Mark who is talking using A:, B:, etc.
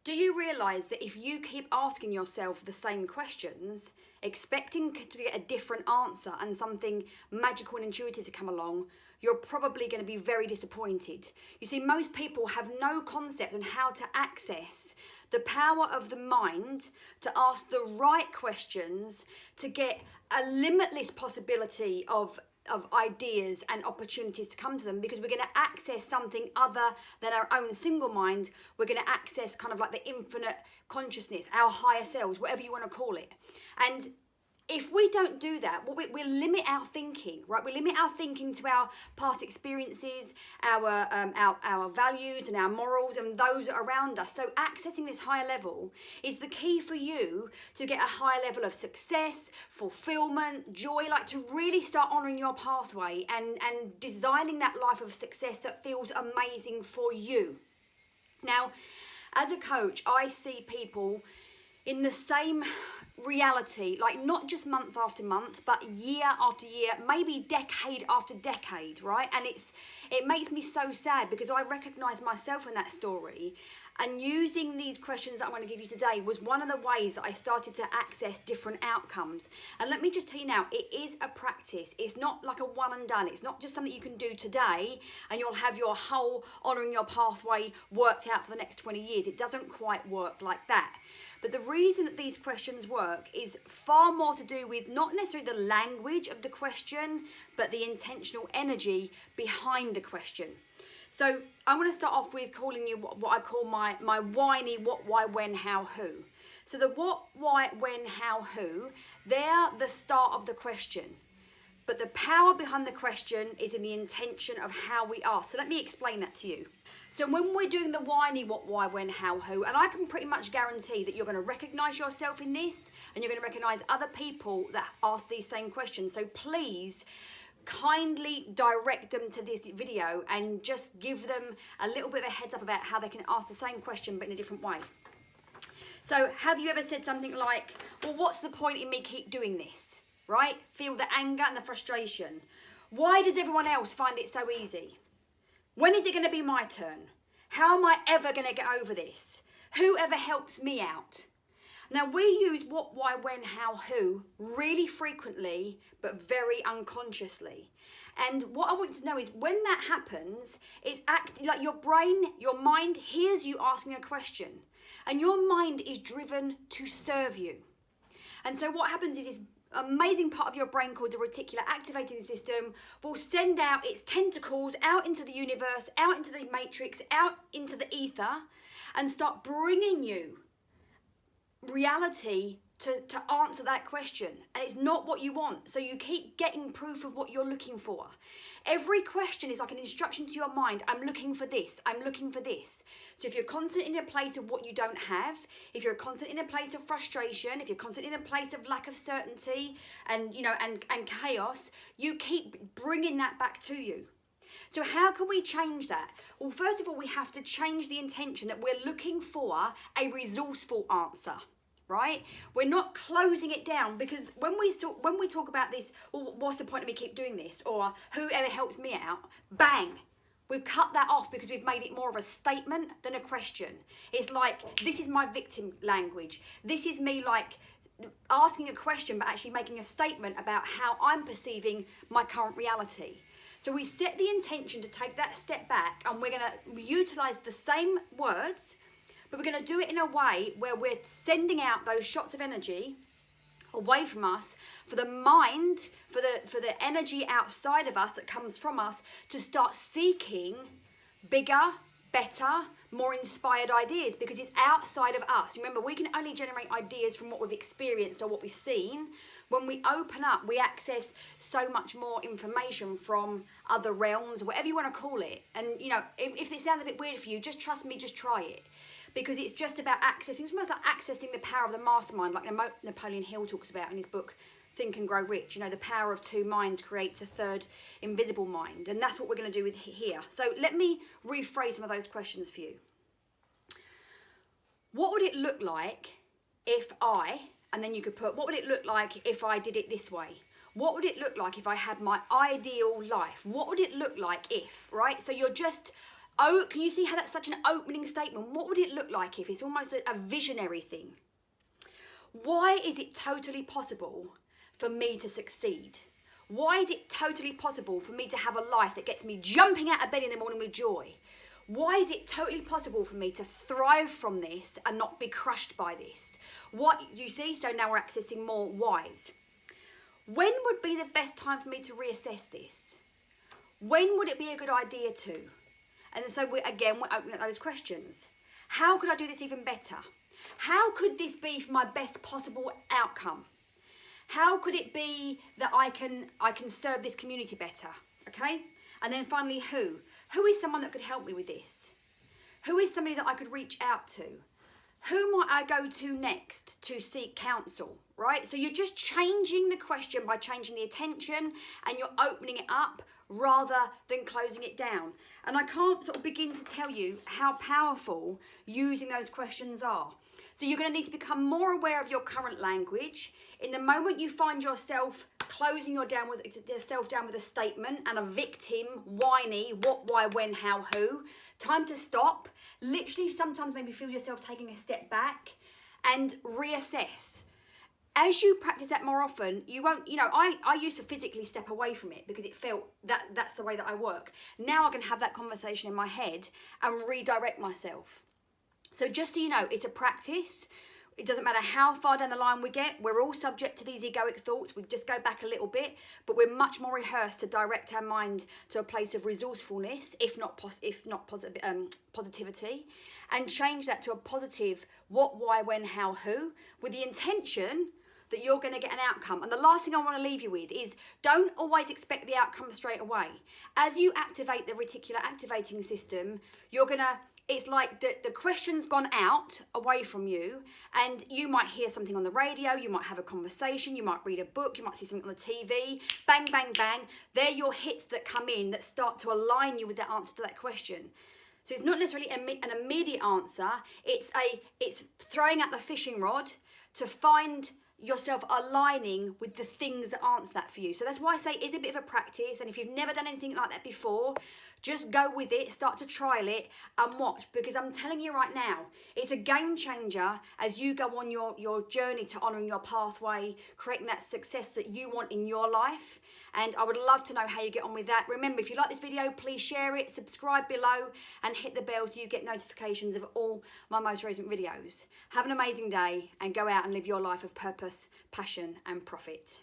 A: Do you realise that if you keep asking yourself the same questions, expecting to get a different answer and something magical and intuitive to come along, you're probably going to be very disappointed. You see, most people have no concept on how to access the power of the mind to ask the right questions to get a limitless possibility of ideas and opportunities to come to them, because we're going to access something other than our own single mind. We're going to access kind of like the infinite consciousness, our higher selves, whatever you want to call it. And if we don't do that, we limit our thinking, right? We limit our thinking to our past experiences, our values and our morals and those around us. So accessing this higher level is the key for you to get a higher level of success, fulfillment, joy, like to really start honouring your pathway and designing that life of success that feels amazing for you. Now, as a coach, I see people in the same reality, like not just month after month, but year after year, maybe decade after decade, right? And it makes me so sad because I recognise myself in that story. And using these questions that I'm going to give you today was one of the ways that I started to access different outcomes. And let me just tell you now, it is a practice. It's not like a one and done. It's not just something you can do today and you'll have your whole honouring your pathway worked out for the next 20 years. It doesn't quite work like that. But the reason that these questions work is far more to do with not necessarily the language of the question, but the intentional energy behind the question. So I'm going to start off with calling you what I call my whiny what, why, when, how, who. So the what, why, when, how, who, they're the start of the question. But the power behind the question is in the intention of how we ask. So let me explain that to you. So when we're doing the whiny what, why, when, how, who, and I can pretty much guarantee that you're going to recognise yourself in this and you're going to recognise other people that ask these same questions. So please kindly direct them to this video and just give them a little bit of a heads up about how they can ask the same question but in a different way. So have you ever said something like, well, what's the point in me keep doing this, right? Feel the anger and the frustration. Why does everyone else find it so easy? When is it going to be my turn? How am I ever going to get over this? Who ever helps me out? Now, we use what, why, when, how, who really frequently, but very unconsciously. And what I want you to know is when that happens, it's like your brain, your mind hears you asking a question. And your mind is driven to serve you. And so what happens is this amazing part of your brain called the reticular activating system will send out its tentacles out into the universe, out into the matrix, out into the ether, and start bringing you reality to answer that question. And it's not what you want, so you keep getting proof of what you're looking for. Every question is like an instruction to your mind. I'm looking for this, I'm looking for this. So if you're constant in a place of what you don't have, if you're constant in a place of frustration, if you're constant in a place of lack of certainty and and chaos, you keep bringing that back to you. So how can we change that? Well, first of all, we have to change the intention that we're looking for a resourceful answer, right? We're not closing it down, because when we talk about this, well, what's the point of me keep doing this? Or whoever helps me out, bang, we've cut that off because we've made it more of a statement than a question. It's like, this is my victim language. This is me like asking a question, but actually making a statement about how I'm perceiving my current reality. So we set the intention to take that step back, and we're going to utilize the same words, but we're going to do it in a way where we're sending out those shots of energy away from us for the mind, for the energy outside of us that comes from us to start seeking bigger, better, more inspired ideas, because it's outside of us. Remember, we can only generate ideas from what we've experienced or what we've seen. When we open up, we access so much more information from other realms, whatever you want to call it. And, if it sounds a bit weird for you, just trust me, just try it. Because it's just about accessing, it's almost like accessing the power of the mastermind, like Napoleon Hill talks about in his book, Think and Grow Rich. The power of two minds creates a third invisible mind. And that's what we're going to do with here. So let me rephrase some of those questions for you. What would it look like if and then you could put, what would it look like if I did it this way? What would it look like if I had my ideal life? What would it look like if, right? So you're just Oh, can you see how that's such an opening statement? What would it look like if it's almost a visionary thing? Why is it totally possible for me to succeed? Why is it totally possible for me to have a life that gets me jumping out of bed in the morning with joy? Why is it totally possible for me to thrive from this and not be crushed by this? What, you see, so now we're accessing more whys. When would be the best time for me to reassess this? When would it be a good idea to? And so we're opening up those questions. How could I do this even better? How could this be for my best possible outcome? How could it be that I can serve this community better? Okay? And then finally, who? Who is someone that could help me with this? Who is somebody that I could reach out to? Who might I go to next to seek counsel, right? So you're just changing the question by changing the attention, and you're opening it up rather than closing it down. And I can't sort of begin to tell you how powerful using those questions are. So you're going to need to become more aware of your current language. In the moment you find yourself closing yourself down with a statement and a victim, whiny, what, why, when, how, who, time to stop. Literally sometimes maybe feel yourself taking a step back and reassess. As you practice that more often, you won't, I used to physically step away from it because it felt that's the way that I work. Now I can have that conversation in my head and redirect myself. So just so you know, it's a practice. It doesn't matter how far down the line we get. We're all subject to these egoic thoughts. We just go back a little bit, but we're much more rehearsed to direct our mind to a place of resourcefulness, if not positivity, and change that to a positive what, why, when, how, who, with the intention that you're going to get an outcome. And the last thing I want to leave you with is don't always expect the outcome straight away. As you activate the reticular activating system, it's like the question's gone out away from you, and you might hear something on the radio, you might have a conversation, you might read a book, you might see something on the TV, bang, bang, bang. They're your hits that come in that start to align you with the answer to that question. So it's not necessarily an immediate answer, it's throwing out the fishing rod to find yourself aligning with the things that answer that for you. So that's why I say it's a bit of a practice, and if you've never done anything like that before, just go with it, start to trial it and watch, because I'm telling you right now, it's a game changer as you go on your journey to honouring your pathway, creating that success that you want in your life. And I would love to know how you get on with that. Remember, if you like this video, please share it, subscribe below and hit the bell so you get notifications of all my most recent videos. Have an amazing day and go out and live your life of purpose, passion and profit.